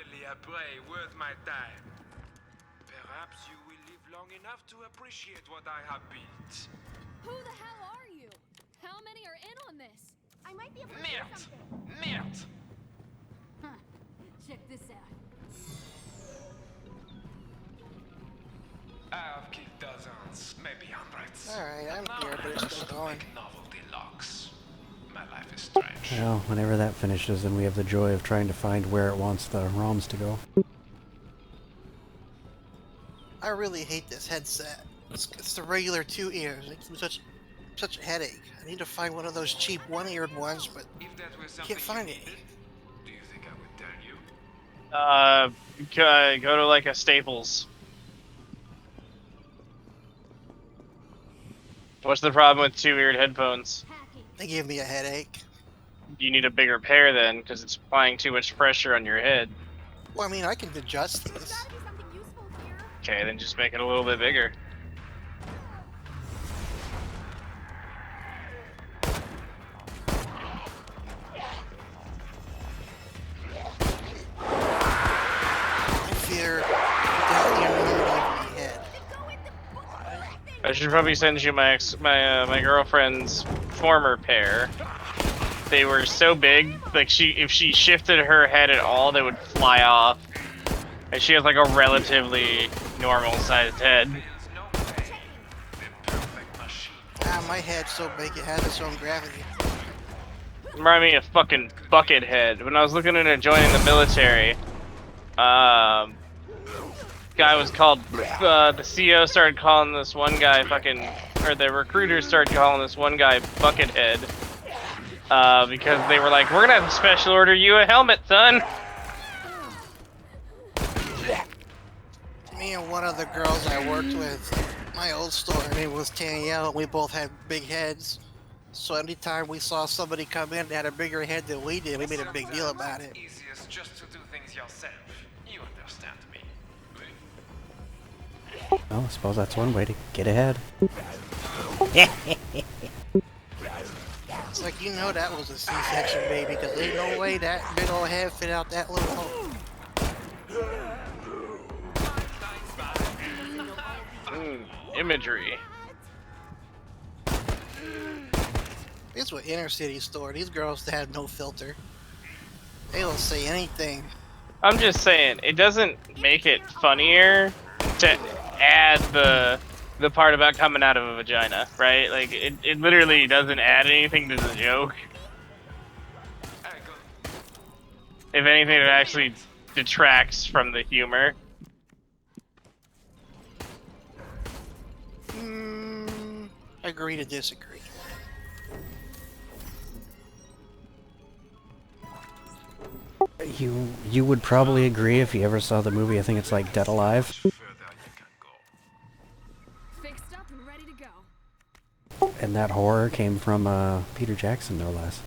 Finally a prey worth my time. Perhaps you will live long enough to appreciate what I have built. Who the hell are you? How many are in on this? I might be able to do Merde! something. Merde! Huh. Check this out. I have killed dozens, maybe hundreds. Alright, I'm Now here, but I it's just still going. make novelty locks. My life is strange. Well, whenever that finishes, then we have the joy of trying to find where it wants the ROMs to go. I really hate this headset. It's the regular 2 ears. It gives me such a headache. I need to find one of those cheap 1-eared ones, but If that was something can't find you any. needed, do you think I would tell you? Go to like a Staples. What's the problem with 2-eared headphones? Hacking. They give me a headache. You need a bigger pair then, because it's applying too much pressure on your head. Well, I mean, I can adjust There's this. gotta be something useful here. Okay, then just make it a little bit bigger. I fear that the immunity of my head. Go with the book of everything. I should probably send you my girlfriend's former pair. They were so big, like if she shifted her head at all, they would fly off. And she has like a relatively normal sized head. Feels no pain. The perfect machine. Ah, my head's so big it has its own gravity. Remind me of fucking Buckethead. When I was looking into joining the military, guy was called, the CO started calling this one guy fucking, or the recruiters started calling this one guy Buckethead. Because they were like, we're gonna have to special order you a helmet, son. Me and one of the girls I worked with, my old store, her name was Danielle, and we both had big heads. So anytime we saw somebody come in that had a bigger head than we did, we made a big deal about it. Easiest just to do things yourself. You understand me. Well, I suppose that's one way to get ahead. It's like, you know that was a C-section, baby, because ain't no way that big old head fit out that little hole. Imagery. This was inner city store. These girls had no filter. They don't say anything. I'm just saying, it doesn't make it funnier to add the part about coming out of a vagina, right? Like, it literally doesn't add anything to the joke. If anything, it actually detracts from the humor. Agree to disagree. You would probably agree if you ever saw the movie, I think it's like Dead Alive. Further you can go. Fixed up and ready to go. And that horror came from Peter Jackson, no less.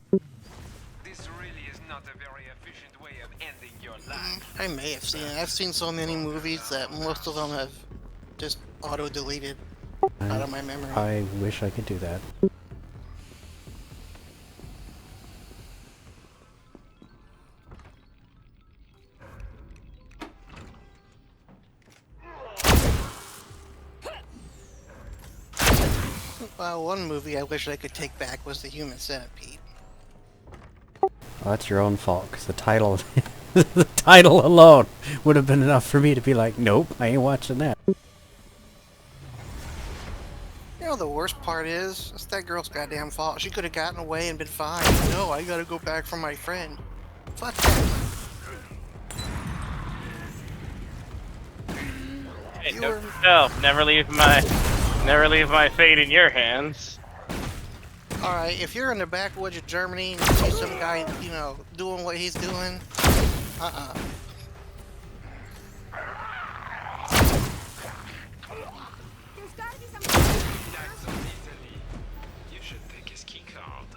This really is not a very efficient way of ending your life. I may have seen it. I've seen so many movies that most of them have just auto-deleted out of my memory. I wish I could do that. Well, one movie I wish I could take back was The Human Centipede. Well, that's your own fault, because the title, the title alone would have been enough for me to be like, nope, I ain't watching that. You know, the worst part is, it's that girl's goddamn fault. She could have gotten away and been fine. No, I gotta go back for my friend. Fuck that. Hey, You note were- to self, never leave my fate in your hands. Alright, if you're in the backwoods of Germany and you see some guy, you know, doing what he's doing, There's gotta be something useful Died here. so easily. You should take his key card.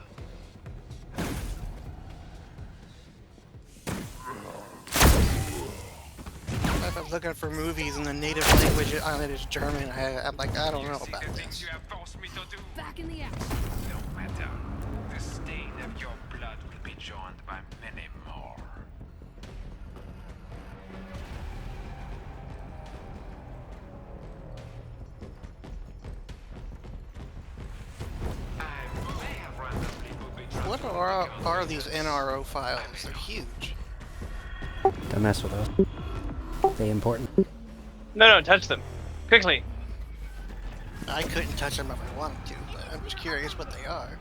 If I'm looking for movies in the native language that is German, I'm like, I don't know See about the things this. you have forced me to do? Back in the action. No matter. The stain of your blood will be joined by many more. What are these NRO files? They're huge. Don't mess with those. They important. No, touch them. Quickly. I couldn't touch them if I wanted to, but I'm just curious what they are.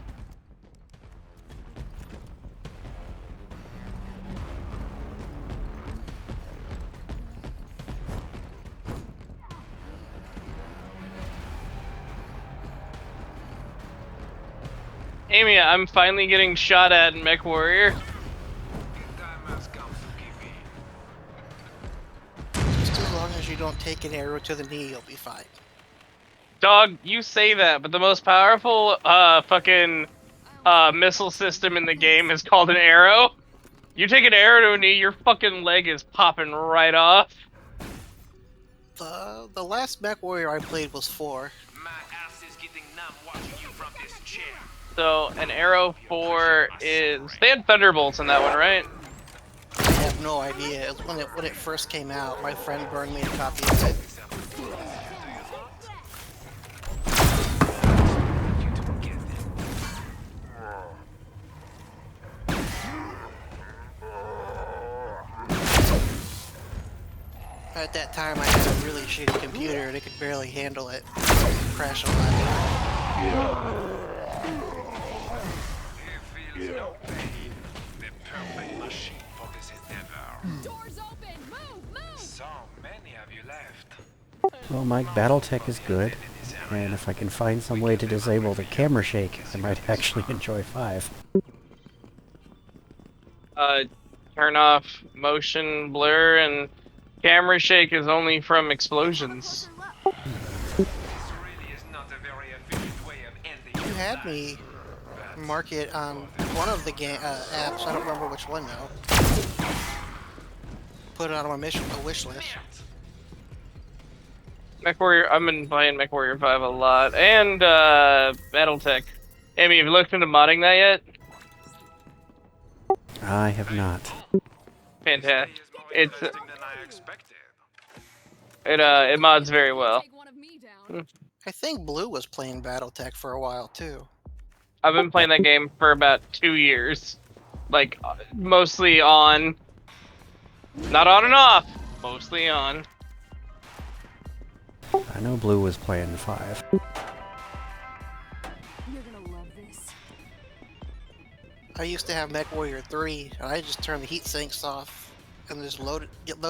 Amy, I'm finally getting shot at in Mech Warrior. The time has come to give in. Just as long as you don't take an arrow to the knee, you'll be fine. Dog, you say that, but the most powerful fucking missile system in the game is called an arrow. You take an arrow to a knee, your fucking leg is popping right off. The last Mech Warrior I played was 4. My ass is getting numb watching you from this chair. So an arrow 4 is they had thunderbolts in that one, right? I have no idea. It was when it first came out. My friend burned me a copy of it. At that time, I had a really shitty computer and it could barely handle it. Crash a lot. He feels no pain. The perfect machine for this endeavor. Doors open! Move! So many of you left. Well, Mike, BattleTech is good, and if I can find some way to disable the camera shake, I might actually enjoy 5. Turn off motion blur, and camera shake is only from explosions. This really is not a very efficient way of ending You your had life. me mark it on one of the apps. I don't remember which one though. Put it on my wish list. Mech Warrior, I've been playing Mech Warrior 5 a lot, and BattleTech. Amy, have you looked into modding that yet? I have not. Fantastic. Is more It's interesting than I expected. it mods very well. Take one of me down. I think Blue was playing BattleTech for a while too. I've been playing that game for about 2 years. Like, mostly on. Not on and off. Mostly on. I know Blue was playing 5. You're gonna love this. I used to have Mech Warrior 3, and I just turn the heat sinks off and just load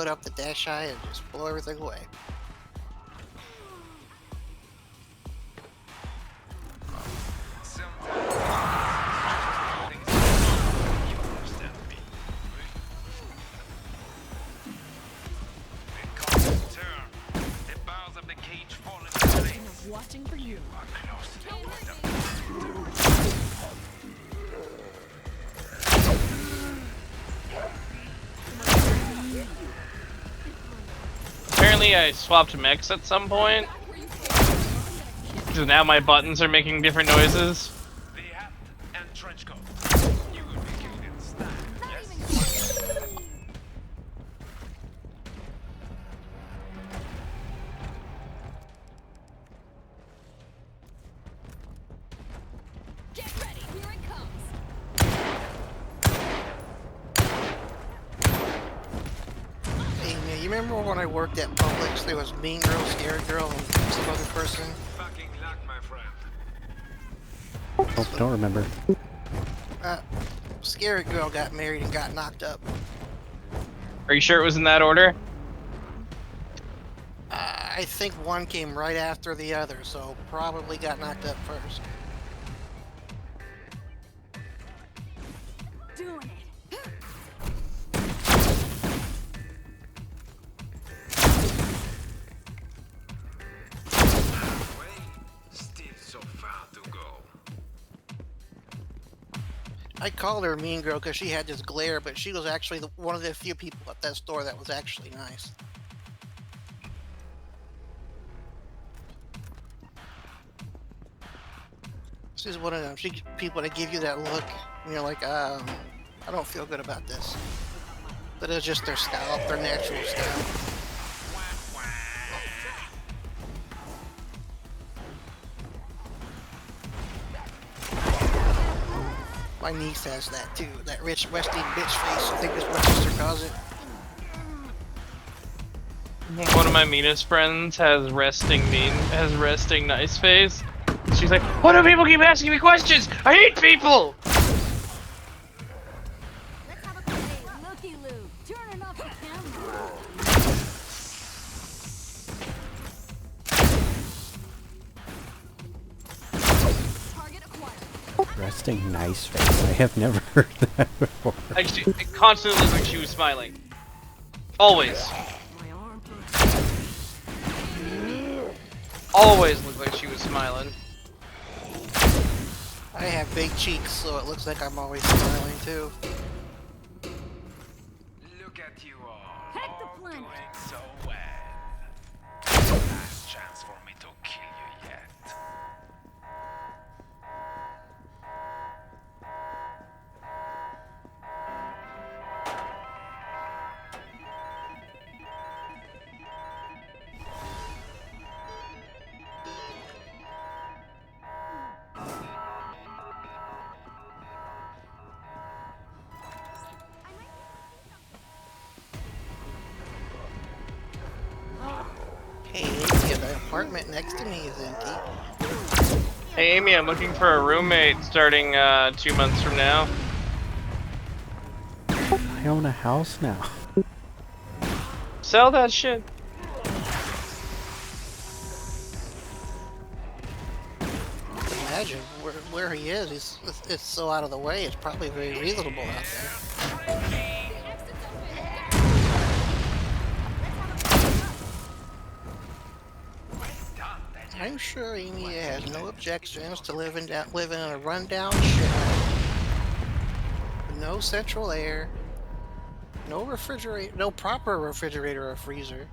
up the dash eye and just blow everything away. You understand me. The cogs turn. The bars of the cage fall into place. Watching for you. Are close to the Can't point hurt of me. Apparently I swapped mechs at some point. Back where you came. So now my buttons are making different noises. the hat and trench coat. You will be killed in style, yes? Get ready. Here it comes. Hey, man, you remember when I worked at Publix? There was Mean Girl, Scary Girl, and some other person. Fucking luck, my friend. Oh, don't remember. Scary Girl got married and got knocked up. Are you sure it was in that order? I think one came right after the other, so probably got knocked up first. Doing it. Way, still so far to go. I called her Mean Girl because she had this glare, but she was actually one of the few people at that store that was actually nice. She's one of them people that give you that look, and you're like, I don't feel good about this. But it's just their style, their natural style. My niece has that too. That rich resting bitch face. I think is what my sister calls it. One of my meanest friends has resting nice face. She's like, why do people keep asking me questions? I hate people! Let's have a play. Looky Lou, turning off the camera. Target acquired. Resting nice face. I have never heard that before. Actually, it constantly looked like she was smiling. Always. My arm. Always looked like she was smiling. I have big cheeks, so it looks like I'm always smiling too. Look at you all. Head the All planet. doing so well. Last chance for me to kill you yet. Hey, yeah, the apartment next to me is empty. Hey Amy, I'm looking for a roommate starting 2 months from now. I own a house now. Sell that shit. Imagine where he is. It's so out of the way. It's probably very reasonable out there. I'm sure Amy has no objections to living in a rundown shed. With no central air, no refrigerator, no proper refrigerator or freezer.